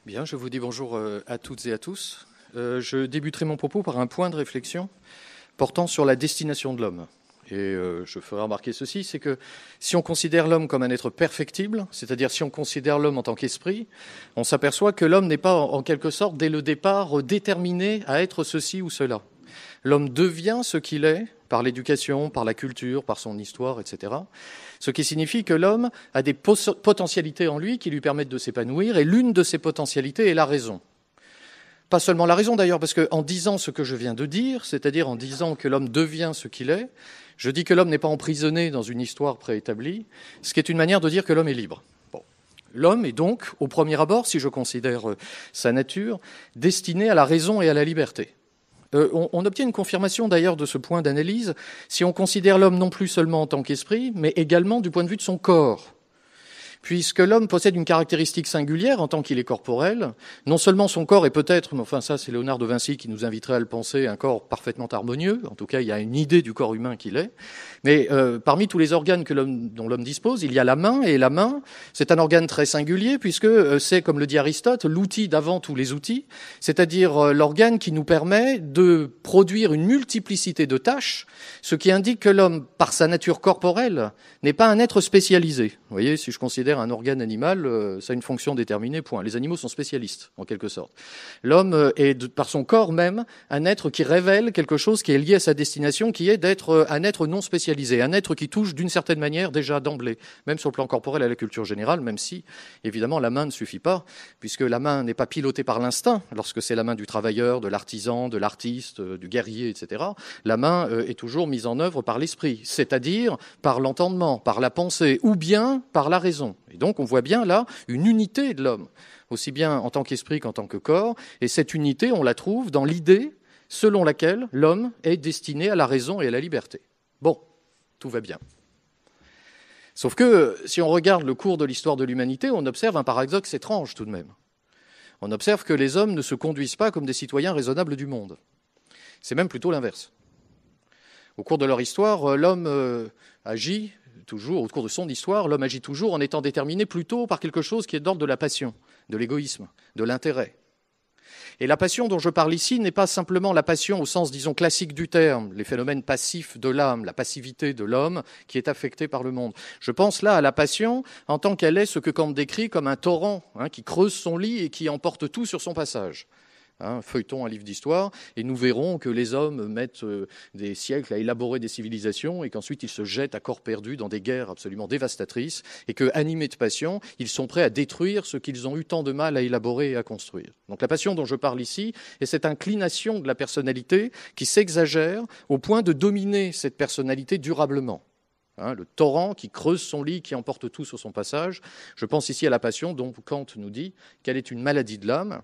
Bien, je vous dis bonjour à toutes et à tous. Je débuterai mon propos par un point de réflexion portant sur la destination de l'homme. Et je ferai remarquer ceci, c'est que si on considère l'homme comme un être perfectible, c'est-à-dire si on considère l'homme en tant qu'esprit, on s'aperçoit que l'homme n'est pas en quelque sorte, dès le départ, déterminé à être ceci ou cela. L'homme devient ce qu'il est par l'éducation, par la culture, par son histoire, etc. Ce qui signifie que l'homme a des potentialités en lui qui lui permettent de s'épanouir, et l'une de ces potentialités est la raison. Pas seulement la raison d'ailleurs, parce qu'en disant ce que je viens de dire, c'est-à-dire en disant que l'homme devient ce qu'il est, je dis que l'homme n'est pas emprisonné dans une histoire préétablie, ce qui est une manière de dire que l'homme est libre. Bon. L'homme est donc, au premier abord, si je considère sa nature, destiné à la raison et à la liberté. On obtient une confirmation d'ailleurs de ce point d'analyse si on considère l'homme non plus seulement en tant qu'esprit, mais également du point de vue de son corps. Puisque l'homme possède une caractéristique singulière en tant qu'il est corporel. Non seulement son corps est peut-être, mais enfin ça c'est Léonard de Vinci qui nous inviterait à le penser, un corps parfaitement harmonieux, en tout cas il y a une idée du corps humain qu'il est, mais parmi tous les organes dont l'homme dispose, il y a la main, et la main c'est un organe très singulier puisque c'est, comme le dit Aristote, l'outil d'avant tous les outils, c'est-à-dire l'organe qui nous permet de produire une multiplicité de tâches, ce qui indique que l'homme, par sa nature corporelle, n'est pas un être spécialisé. Vous voyez, si je considère un organe animal, ça a une fonction déterminée, point. Les animaux sont spécialistes, en quelque sorte. L'homme est, par son corps même, un être qui révèle quelque chose qui est lié à sa destination, qui est d'être un être non spécialisé, un être qui touche d'une certaine manière déjà d'emblée, même sur le plan corporel à la culture générale, même si, évidemment, la main ne suffit pas, puisque la main n'est pas pilotée par l'instinct, lorsque c'est la main du travailleur, de l'artisan, de l'artiste, du guerrier, etc. La main est toujours mise en œuvre par l'esprit, c'est-à-dire par l'entendement, par la pensée, ou bien par la raison. Et donc on voit bien là une unité de l'homme, aussi bien en tant qu'esprit qu'en tant que corps, et cette unité, on la trouve dans l'idée selon laquelle l'homme est destiné à la raison et à la liberté. Bon, tout va bien. Sauf que, si on regarde le cours de l'histoire de l'humanité, on observe un paradoxe étrange tout de même. On observe que les hommes ne se conduisent pas comme des citoyens raisonnables du monde. C'est même plutôt l'inverse. Au cours de leur histoire, l'homme agit toujours, au cours de son histoire, l'homme agit toujours en étant déterminé plutôt par quelque chose qui est d'ordre de la passion, de l'égoïsme, de l'intérêt. Et la passion dont je parle ici n'est pas simplement la passion au sens, disons, classique du terme, les phénomènes passifs de l'âme, la passivité de l'homme qui est affecté par le monde. Je pense là à la passion en tant qu'elle est ce que Kant décrit comme un torrent qui creuse son lit et qui emporte tout sur son passage. Feuilletons un livre d'histoire, et nous verrons que les hommes mettent des siècles à élaborer des civilisations et qu'ensuite ils se jettent à corps perdu dans des guerres absolument dévastatrices et que, animés de passion, ils sont prêts à détruire ce qu'ils ont eu tant de mal à élaborer et à construire. Donc la passion dont je parle ici est cette inclination de la personnalité qui s'exagère au point de dominer cette personnalité durablement. Le torrent qui creuse son lit, qui emporte tout sur son passage. Je pense ici à la passion dont Kant nous dit qu'elle est une maladie de l'âme,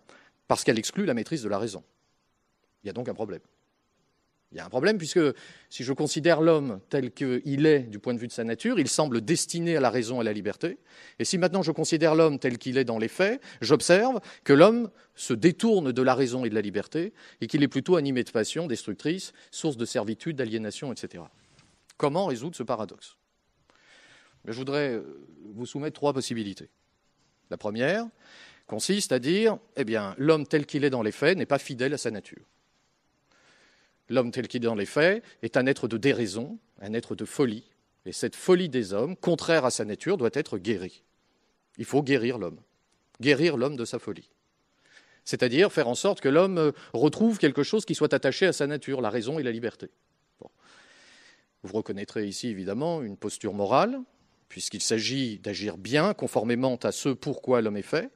parce qu'elle exclut la maîtrise de la raison. Il y a donc un problème. Il y a un problème puisque si je considère l'homme tel qu'il est du point de vue de sa nature, il semble destiné à la raison et à la liberté. Et si maintenant je considère l'homme tel qu'il est dans les faits, j'observe que l'homme se détourne de la raison et de la liberté et qu'il est plutôt animé de passions destructrices, source de servitude, d'aliénation, etc. Comment résoudre ce paradoxe ? Je voudrais vous soumettre 3 possibilités. La première consiste à dire, l'homme tel qu'il est dans les faits n'est pas fidèle à sa nature. L'homme tel qu'il est dans les faits est un être de déraison, un être de folie. Et cette folie des hommes, contraire à sa nature, doit être guérie. Il faut guérir l'homme de sa folie. C'est-à-dire faire en sorte que l'homme retrouve quelque chose qui soit attaché à sa nature, la raison et la liberté. Bon. Vous reconnaîtrez ici, évidemment, une posture morale, puisqu'il s'agit d'agir bien, conformément à ce pourquoi l'homme est fait,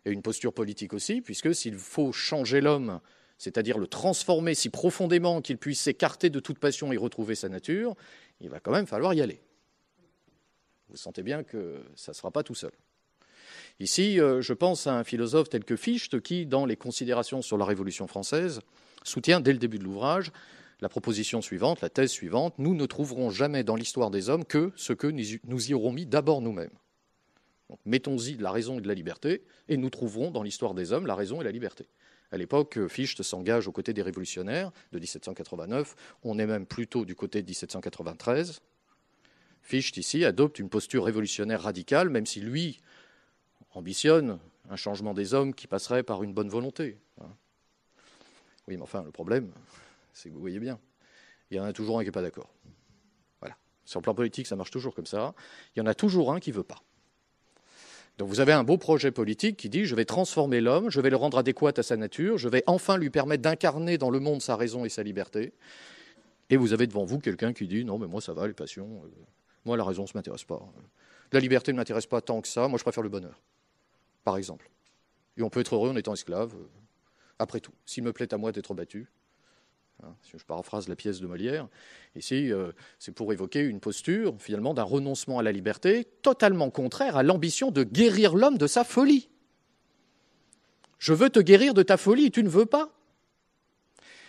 et une posture politique aussi, puisque s'il faut changer l'homme, c'est-à-dire le transformer si profondément qu'il puisse s'écarter de toute passion et retrouver sa nature, il va quand même falloir y aller. Vous sentez bien que ça ne sera pas tout seul. Ici, je pense à un philosophe tel que Fichte, qui, dans les considérations sur la Révolution française, soutient dès le début de l'ouvrage la proposition suivante, la thèse suivante: nous ne trouverons jamais dans l'histoire des hommes que ce que nous y aurons mis d'abord nous-mêmes. Donc, mettons-y de la raison et de la liberté, et nous trouverons dans l'histoire des hommes la raison et la liberté. À l'époque, Fichte s'engage aux côtés des révolutionnaires de 1789. On est même plutôt du côté de 1793. Fichte, ici, adopte une posture révolutionnaire radicale, même si lui ambitionne un changement des hommes qui passerait par une bonne volonté. Oui, mais enfin, le problème, c'est que vous voyez bien, il y en a toujours un qui n'est pas d'accord. Voilà. Sur le plan politique, ça marche toujours comme ça. Il y en a toujours un qui ne veut pas. Donc vous avez un beau projet politique qui dit « je vais transformer l'homme, je vais le rendre adéquat à sa nature, je vais enfin lui permettre d'incarner dans le monde sa raison et sa liberté ». Et vous avez devant vous quelqu'un qui dit « non, mais moi ça va, les passions, moi la raison, ça ne m'intéresse pas. La liberté ne m'intéresse pas tant que ça, moi je préfère le bonheur ». Par exemple. Et on peut être heureux en étant esclave, après tout. S'il me plaît à moi d'être battu, si je paraphrase la pièce de Molière, ici, c'est pour évoquer une posture, finalement, d'un renoncement à la liberté totalement contraire à l'ambition de guérir l'homme de sa folie. Je veux te guérir de ta folie, tu ne veux pas.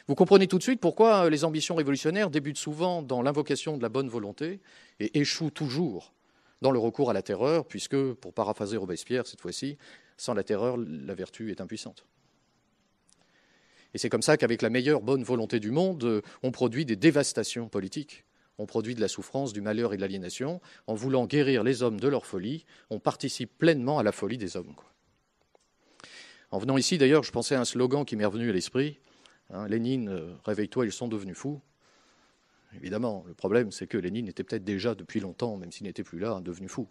Vous comprenez tout de suite pourquoi les ambitions révolutionnaires débutent souvent dans l'invocation de la bonne volonté et échouent toujours dans le recours à la terreur, puisque, pour paraphraser Robespierre cette fois-ci, sans la terreur, la vertu est impuissante. Et c'est comme ça qu'avec la meilleure bonne volonté du monde, on produit des dévastations politiques. On produit de la souffrance, du malheur et de l'aliénation. En voulant guérir les hommes de leur folie, on participe pleinement à la folie des hommes. En venant ici, d'ailleurs, je pensais à un slogan qui m'est revenu à l'esprit. Lénine, réveille-toi, ils sont devenus fous. Évidemment, le problème, c'est que Lénine était peut-être déjà depuis longtemps, même s'il n'était plus là, devenu fou.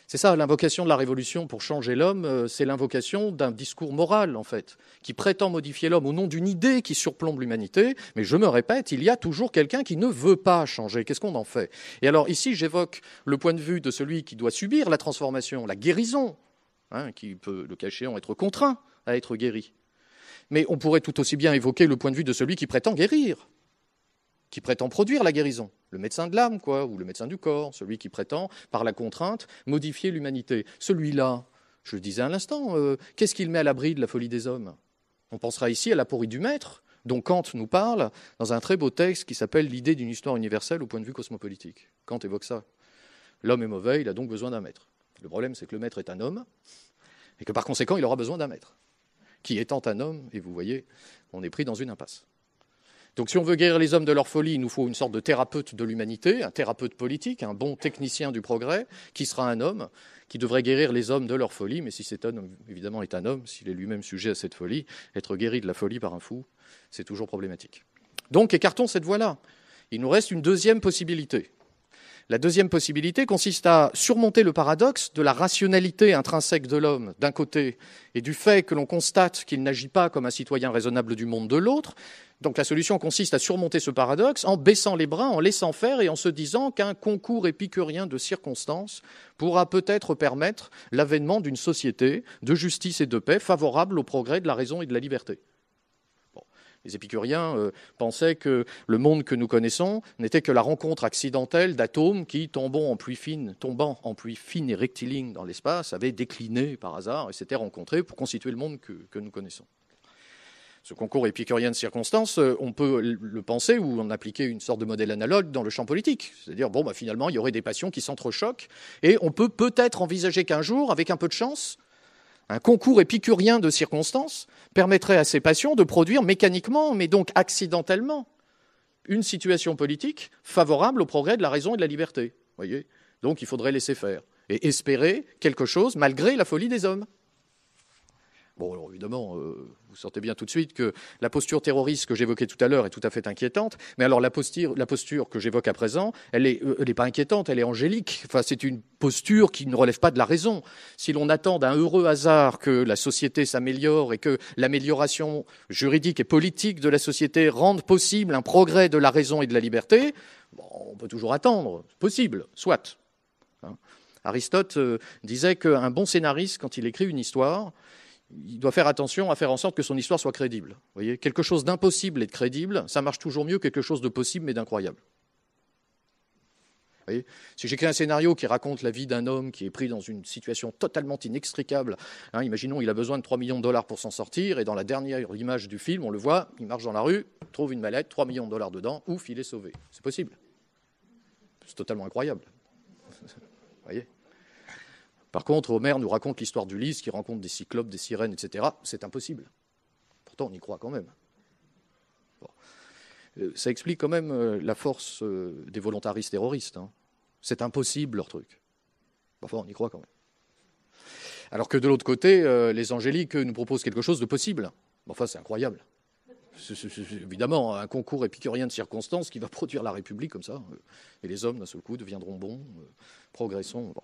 C'est ça, l'invocation de la révolution pour changer l'homme, c'est l'invocation d'un discours moral, en fait, qui prétend modifier l'homme au nom d'une idée qui surplombe l'humanité. Mais je me répète, il y a toujours quelqu'un qui ne veut pas changer. Qu'est-ce qu'on en fait? Et alors ici, j'évoque le point de vue de celui qui doit subir la transformation, la guérison, qui peut, le cas échéant, être contraint à être guéri. Mais on pourrait tout aussi bien évoquer le point de vue de celui qui prétend guérir, qui prétend produire la guérison, le médecin de l'âme, ou le médecin du corps, celui qui prétend, par la contrainte, modifier l'humanité. Celui-là, je le disais à l'instant, qu'est-ce qu'il met à l'abri de la folie des hommes? On pensera ici à l'aporie du maître, dont Kant nous parle dans un très beau texte qui s'appelle « L'idée d'une histoire universelle au point de vue cosmopolitique ». Kant évoque ça. L'homme est mauvais, il a donc besoin d'un maître. Le problème, c'est que le maître est un homme, et que par conséquent, il aura besoin d'un maître, qui étant un homme, et vous voyez, on est pris dans une impasse. Donc si on veut guérir les hommes de leur folie, il nous faut une sorte de thérapeute de l'humanité, un thérapeute politique, un bon technicien du progrès, qui sera un homme, qui devrait guérir les hommes de leur folie, mais si cet homme, évidemment, est un homme, s'il est lui-même sujet à cette folie, être guéri de la folie par un fou, c'est toujours problématique. Donc écartons cette voie-là. Il nous reste une deuxième possibilité. La deuxième possibilité consiste à surmonter le paradoxe de la rationalité intrinsèque de l'homme, d'un côté, et du fait que l'on constate qu'il n'agit pas comme un citoyen raisonnable du monde de l'autre. Donc la solution consiste à surmonter ce paradoxe en baissant les bras, en laissant faire et en se disant qu'un concours épicurien de circonstances pourra peut-être permettre l'avènement d'une société de justice et de paix favorable au progrès de la raison et de la liberté. Les épicuriens pensaient que le monde que nous connaissons n'était que la rencontre accidentelle d'atomes qui, tombant en pluie fine et rectiligne dans l'espace, avaient décliné par hasard et s'étaient rencontrés pour constituer le monde que nous connaissons. Ce concours épicurien de circonstances, on peut le penser ou en appliquer une sorte de modèle analogue dans le champ politique. C'est-à-dire, finalement, il y aurait des passions qui s'entrechoquent et on peut peut-être envisager qu'un jour, avec un peu de chance, un concours épicurien de circonstances permettrait à ces passions de produire mécaniquement, mais donc accidentellement, une situation politique favorable au progrès de la raison et de la liberté. Voyez ? Donc il faudrait laisser faire et espérer quelque chose malgré la folie des hommes. Bon, alors évidemment, vous sortez bien tout de suite que la posture terroriste que j'évoquais tout à l'heure est tout à fait inquiétante, mais alors la posture que j'évoque à présent, elle est pas inquiétante, elle est angélique. Enfin, c'est une posture qui ne relève pas de la raison. Si l'on attend d'un heureux hasard que la société s'améliore et que l'amélioration juridique et politique de la société rende possible un progrès de la raison et de la liberté, on peut toujours attendre, c'est possible, soit. Aristote disait qu'un bon scénariste, quand il écrit une histoire, il doit faire attention à faire en sorte que son histoire soit crédible. Vous voyez, quelque chose d'impossible et de crédible, ça marche toujours mieux que quelque chose de possible mais d'incroyable. Vous voyez, si j'écris un scénario qui raconte la vie d'un homme qui est pris dans une situation totalement inextricable, imaginons il a besoin de 3 millions de dollars pour s'en sortir, et dans la dernière image du film, on le voit, il marche dans la rue, trouve une mallette, 3 millions de dollars dedans, ouf, il est sauvé. C'est possible. C'est totalement incroyable. Vous voyez ? Par contre, Homère nous raconte l'histoire d'Ulysse qui rencontre des cyclopes, des sirènes, etc. C'est impossible. Pourtant, on y croit quand même. Bon. Ça explique quand même la force des volontaristes terroristes. C'est impossible, leur truc. Enfin, on y croit quand même. Alors que de l'autre côté, les angéliques nous proposent quelque chose de possible. Enfin, c'est incroyable. C'est évidemment un concours épicurien de circonstances qui va produire la République comme ça. Et les hommes, d'un seul coup, deviendront bons, progressons. Bon.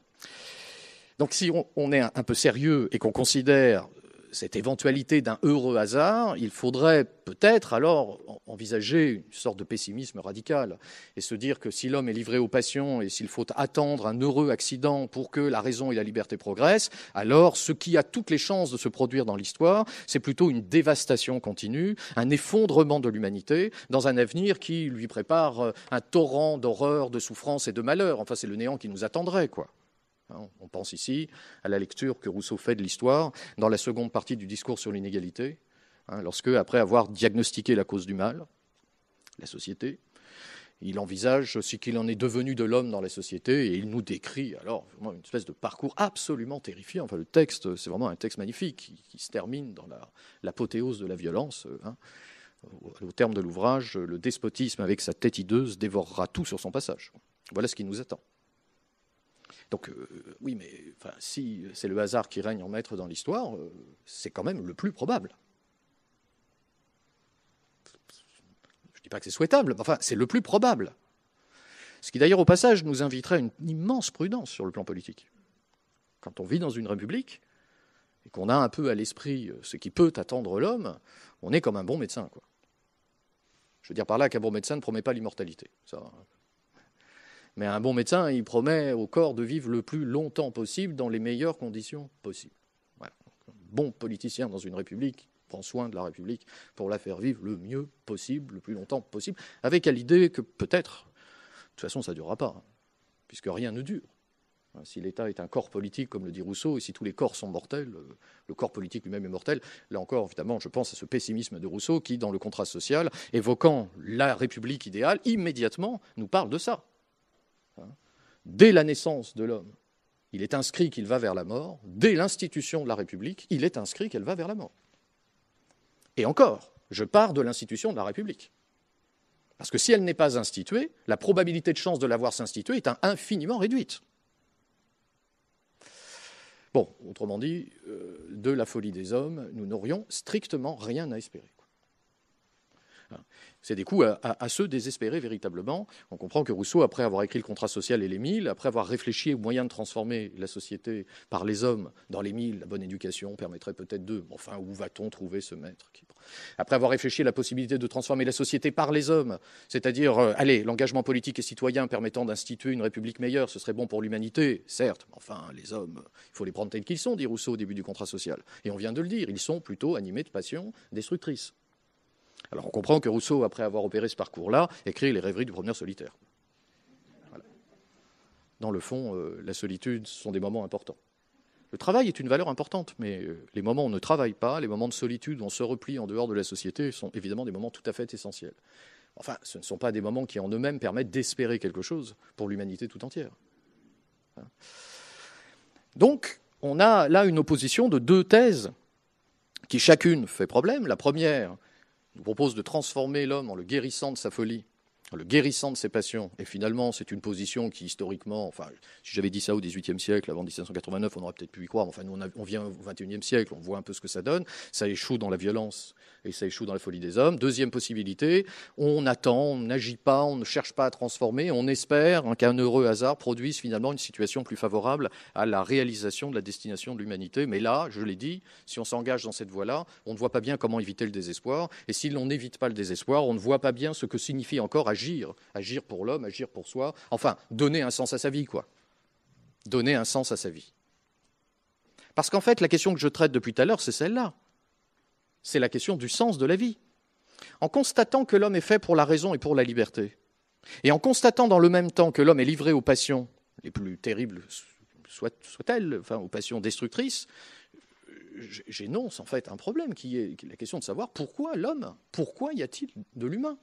Donc si on est un peu sérieux et qu'on considère cette éventualité d'un heureux hasard, il faudrait peut-être alors envisager une sorte de pessimisme radical et se dire que si l'homme est livré aux passions et s'il faut attendre un heureux accident pour que la raison et la liberté progressent, alors ce qui a toutes les chances de se produire dans l'histoire, c'est plutôt une dévastation continue, un effondrement de l'humanité dans un avenir qui lui prépare un torrent d'horreur, de souffrance et de malheur. Enfin, c'est le néant qui nous attendrait, quoi. On pense ici à la lecture que Rousseau fait de l'histoire dans la seconde partie du discours sur l'inégalité, lorsque, après avoir diagnostiqué la cause du mal, la société, il envisage ce qu'il en est devenu de l'homme dans la société et il nous décrit alors vraiment une espèce de parcours absolument terrifiant. Enfin, le texte, c'est vraiment un texte magnifique qui se termine dans l'apothéose de la violence. Au terme de l'ouvrage, le despotisme avec sa tête hideuse dévorera tout sur son passage. Voilà ce qui nous attend. Donc, oui, mais enfin, si c'est le hasard qui règne en maître dans l'histoire, c'est quand même le plus probable. Je ne dis pas que c'est souhaitable, mais enfin, c'est le plus probable. Ce qui, d'ailleurs, au passage, nous inviterait à une immense prudence sur le plan politique. Quand on vit dans une république et qu'on a un peu à l'esprit ce qui peut attendre l'homme, on est comme un bon médecin, quoi. Je veux dire par là qu'un bon médecin ne promet pas l'immortalité. Ça. Mais un bon médecin, il promet au corps de vivre le plus longtemps possible dans les meilleures conditions possibles. Voilà. Un bon politicien dans une république prend soin de la République pour la faire vivre le mieux possible, le plus longtemps possible, avec à l'idée que peut-être, de toute façon ça ne durera pas, puisque rien ne dure. Si l'État est un corps politique, comme le dit Rousseau, et si tous les corps sont mortels, le corps politique lui-même est mortel, là encore, évidemment, je pense à ce pessimisme de Rousseau qui, dans le contrat social, évoquant la République idéale, immédiatement nous parle de ça. Dès la naissance de l'homme, il est inscrit qu'il va vers la mort. Dès l'institution de la République, il est inscrit qu'elle va vers la mort. Et encore, je pars de l'institution de la République. Parce que si elle n'est pas instituée, la probabilité de chance de la voir s'instituer est infiniment réduite. Bon, autrement dit, de la folie des hommes, nous n'aurions strictement rien à espérer. C'est des coups à ceux désespérés véritablement. On comprend que Rousseau, après avoir écrit le contrat social et l'Émile, après avoir réfléchi aux moyens de transformer la société par les hommes dans l'Émile, la bonne éducation permettrait peut-être d'eux. Enfin, où va-t-on trouver ce maître qui... Après avoir réfléchi à la possibilité de transformer la société par les hommes, c'est-à-dire, allez, l'engagement politique et citoyen permettant d'instituer une république meilleure, ce serait bon pour l'humanité, certes, mais enfin, les hommes, il faut les prendre tels qu'ils sont, dit Rousseau au début du contrat social. Et on vient de le dire, ils sont plutôt animés de passions destructrices. Alors on comprend que Rousseau, après avoir opéré ce parcours-là, écrit les rêveries du promeneur solitaire. Voilà. Dans le fond, la solitude, ce sont des moments importants. Le travail est une valeur importante, mais les moments où on ne travaille pas, les moments de solitude où on se replie en dehors de la société, sont évidemment des moments tout à fait essentiels. Enfin, ce ne sont pas des moments qui en eux-mêmes permettent d'espérer quelque chose pour l'humanité tout entière. Donc, on a là une opposition de deux thèses qui chacune fait problème. La première nous propose de transformer l'homme en le guérissant de sa folie, en le guérissant de ses passions. Et finalement, c'est une position qui, historiquement, enfin, si j'avais dit ça au XVIIIe siècle, avant 1789, on aurait peut-être pu y croire. Enfin, nous, on vient au XXIe siècle, on voit un peu ce que ça donne. Ça échoue dans la violence et ça échoue dans la folie des hommes. Deuxième possibilité, on attend, on n'agit pas, on ne cherche pas à transformer, on espère qu'un heureux hasard produise finalement une situation plus favorable à la réalisation de la destination de l'humanité. Mais là, je l'ai dit, si on s'engage dans cette voie-là, on ne voit pas bien comment éviter le désespoir. Et si l'on n'évite pas le désespoir, on ne voit pas bien ce que signifie encore agir. Agir pour l'homme, agir pour soi. Enfin, donner un sens à sa vie, quoi. Donner un sens à sa vie. Parce qu'en fait, la question que je traite depuis tout à l'heure, c'est celle-là. C'est la question du sens de la vie. En constatant que l'homme est fait pour la raison et pour la liberté, et en constatant dans le même temps que l'homme est livré aux passions, les plus terribles soient-elles, enfin aux passions destructrices, j'énonce en fait un problème qui est la question de savoir pourquoi l'homme, pourquoi y a-t-il de l'humain ?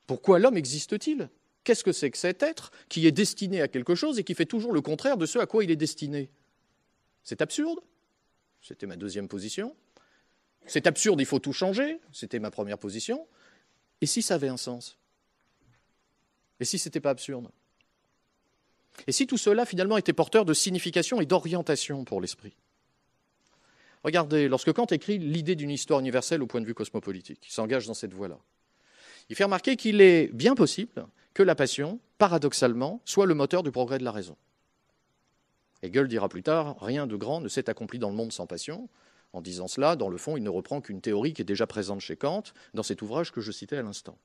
Pourquoi l'homme existe-t-il ? Qu'est-ce que c'est que cet être qui est destiné à quelque chose et qui fait toujours le contraire de ce à quoi il est destiné ? C'est absurde. C'était ma deuxième position. C'est absurde, il faut tout changer. C'était ma première position. Et si ça avait un sens ? Et si ce n'était pas absurde ? Et si tout cela, finalement, était porteur de signification et d'orientation pour l'esprit ? Regardez, lorsque Kant écrit l'idée d'une histoire universelle au point de vue cosmopolitique, il s'engage dans cette voie-là. Il fait remarquer qu'il est bien possible que la passion, paradoxalement, soit le moteur du progrès de la raison. Hegel dira plus tard « Rien de grand ne s'est accompli dans le monde sans passion ». En disant cela, dans le fond, il ne reprend qu'une théorie qui est déjà présente chez Kant dans cet ouvrage que je citais à l'instant.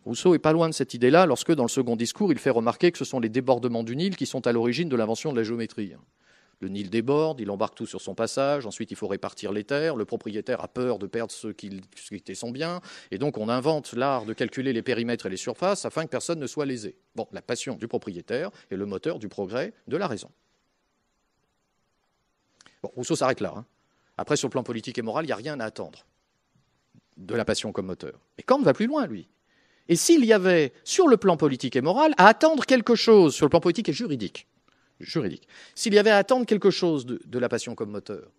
Rousseau est pas loin de cette idée-là lorsque, dans le second discours, il fait remarquer que ce sont les débordements du Nil qui sont à l'origine de l'invention de la géométrie. Le Nil déborde, il embarque tout sur son passage, ensuite il faut répartir les terres, le propriétaire a peur de perdre ce qui était son bien, et donc on invente l'art de calculer les périmètres et les surfaces afin que personne ne soit lésé. Bon, la passion du propriétaire est le moteur du progrès de la raison. Bon, Rousseau s'arrête là. Après, sur le plan politique et moral, il n'y a rien à attendre de la passion comme moteur. Mais Kant va plus loin, lui. Et s'il y avait, sur le plan politique et moral, à attendre quelque chose, sur le plan politique et juridique, s'il y avait à attendre quelque chose de la passion comme moteur.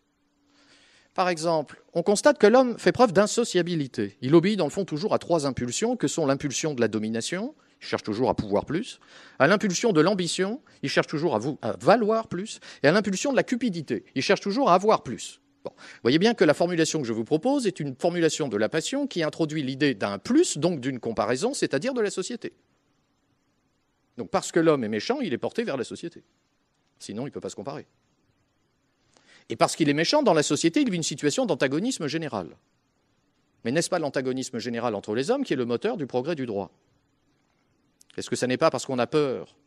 Par exemple, on constate que l'homme fait preuve d'insociabilité. Il obéit, dans le fond, toujours à 3 impulsions, que sont l'impulsion de la domination, il cherche toujours à pouvoir plus, à l'impulsion de l'ambition, il cherche toujours à valoir plus, et à l'impulsion de la cupidité, il cherche toujours à avoir plus. Bon. Vous voyez bien que la formulation que je vous propose est une formulation de la passion qui introduit l'idée d'un plus, donc d'une comparaison, c'est-à-dire de la société. Donc parce que l'homme est méchant, il est porté vers la société. Sinon, il ne peut pas se comparer. Et parce qu'il est méchant, dans la société, il vit une situation d'antagonisme général. Mais n'est-ce pas l'antagonisme général entre les hommes qui est le moteur du progrès du droit? Est-ce que ça n'est pas parce qu'on a peur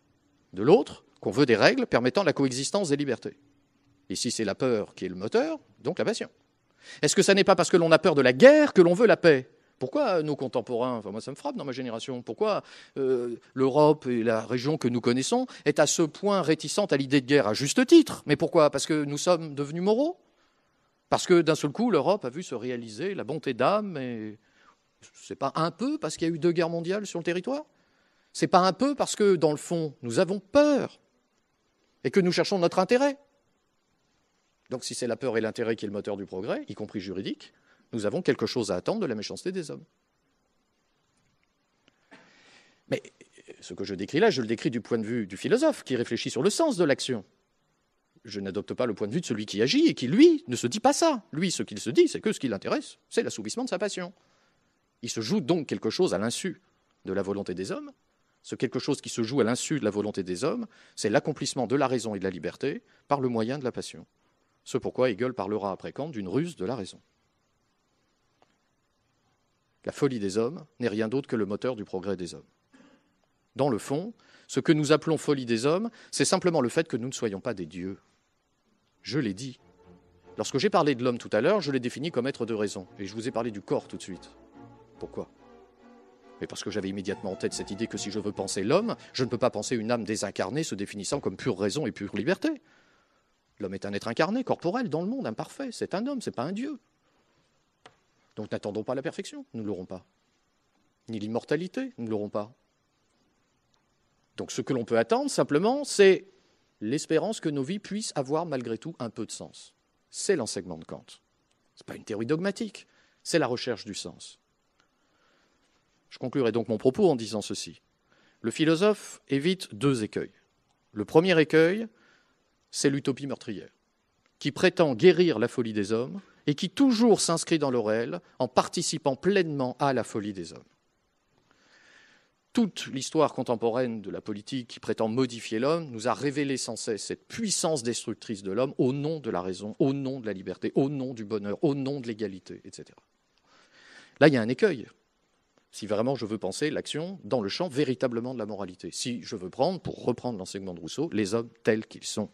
de l'autre qu'on veut des règles permettant la coexistence des libertés? Ici, c'est la peur qui est le moteur, donc la passion. Est-ce que ça n'est pas parce que l'on a peur de la guerre que l'on veut la paix? Pourquoi nos contemporains, enfin moi ça me frappe dans ma génération, pourquoi l'Europe et la région que nous connaissons est à ce point réticente à l'idée de guerre à juste titre? Mais pourquoi? Parce que nous sommes devenus moraux? Parce que d'un seul coup, l'Europe a vu se réaliser la bonté d'âme, et c'est pas un peu parce qu'il y a eu 2 guerres mondiales sur le territoire? C'est pas un peu parce que, dans le fond, nous avons peur et que nous cherchons notre intérêt? Donc si c'est la peur et l'intérêt qui est le moteur du progrès, y compris juridique, nous avons quelque chose à attendre de la méchanceté des hommes. Mais ce que je décris là, je le décris du point de vue du philosophe qui réfléchit sur le sens de l'action. Je n'adopte pas le point de vue de celui qui agit et qui, lui, ne se dit pas ça. Lui, ce qu'il se dit, c'est que ce qui l'intéresse, c'est l'assouvissement de sa passion. Il se joue donc quelque chose à l'insu de la volonté des hommes. Ce quelque chose qui se joue à l'insu de la volonté des hommes, c'est l'accomplissement de la raison et de la liberté par le moyen de la passion. Ce pourquoi Hegel parlera après Kant d'une ruse de la raison. La folie des hommes n'est rien d'autre que le moteur du progrès des hommes. Dans le fond, ce que nous appelons folie des hommes, c'est simplement le fait que nous ne soyons pas des dieux. Je l'ai dit. Lorsque j'ai parlé de l'homme tout à l'heure, je l'ai défini comme être de raison. Et je vous ai parlé du corps tout de suite. Pourquoi? Mais parce que j'avais immédiatement en tête cette idée que si je veux penser l'homme, je ne peux pas penser une âme désincarnée se définissant comme pure raison et pure liberté. L'homme est un être incarné, corporel, dans le monde, imparfait. C'est un homme, c'est pas un dieu. Donc n'attendons pas la perfection, nous ne l'aurons pas. Ni l'immortalité, nous ne l'aurons pas. Donc ce que l'on peut attendre, simplement, c'est l'espérance que nos vies puissent avoir malgré tout un peu de sens. C'est l'enseignement de Kant. Ce n'est pas une théorie dogmatique, c'est la recherche du sens. Je conclurai donc mon propos en disant ceci. Le philosophe évite 2 écueils. Le premier écueil, c'est l'utopie meurtrière, qui prétend guérir la folie des hommes et qui toujours s'inscrit dans le réel en participant pleinement à la folie des hommes. Toute l'histoire contemporaine de la politique qui prétend modifier l'homme nous a révélé sans cesse cette puissance destructrice de l'homme au nom de la raison, au nom de la liberté, au nom du bonheur, au nom de l'égalité, etc. Là, il y a un écueil. Si vraiment je veux penser l'action dans le champ véritablement de la moralité. Si je veux prendre, pour reprendre l'enseignement de Rousseau, les hommes tels qu'ils sont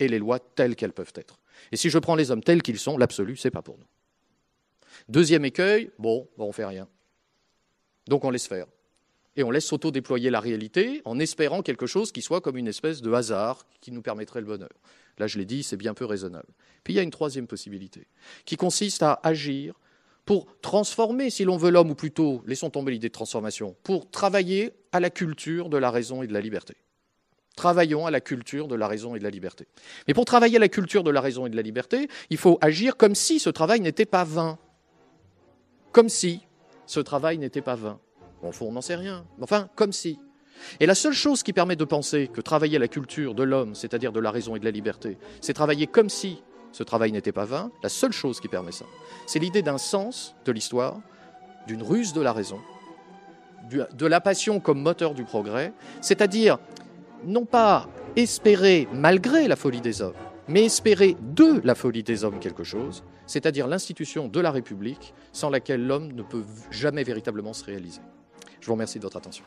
et les lois telles qu'elles peuvent être. Et si je prends les hommes tels qu'ils sont, l'absolu, c'est pas pour nous. Deuxième écueil, on fait rien. Donc on laisse faire. Et on laisse s'auto-déployer la réalité en espérant quelque chose qui soit comme une espèce de hasard qui nous permettrait le bonheur. Là, je l'ai dit, c'est bien peu raisonnable. Puis il y a une troisième possibilité, qui consiste à agir pour transformer, si l'on veut, l'homme, ou plutôt, laissons tomber l'idée de transformation, pour travailler à la culture de la raison et de la liberté. Travaillons à la culture de la raison et de la liberté. Mais pour travailler à la culture de la raison et de la liberté, il faut agir comme si ce travail n'était pas vain. Comme si ce travail n'était pas vain. Bon, au fond, on n'en sait rien. Enfin, comme si. Et la seule chose qui permet de penser que travailler à la culture de l'homme, c'est-à-dire de la raison et de la liberté, c'est travailler comme si ce travail n'était pas vain. La seule chose qui permet ça, c'est l'idée d'un sens de l'histoire, d'une ruse de la raison, de la passion comme moteur du progrès, c'est-à-dire non pas espérer malgré la folie des hommes, mais espérer de la folie des hommes quelque chose, c'est-à-dire l'institution de la République sans laquelle l'homme ne peut jamais véritablement se réaliser. Je vous remercie de votre attention.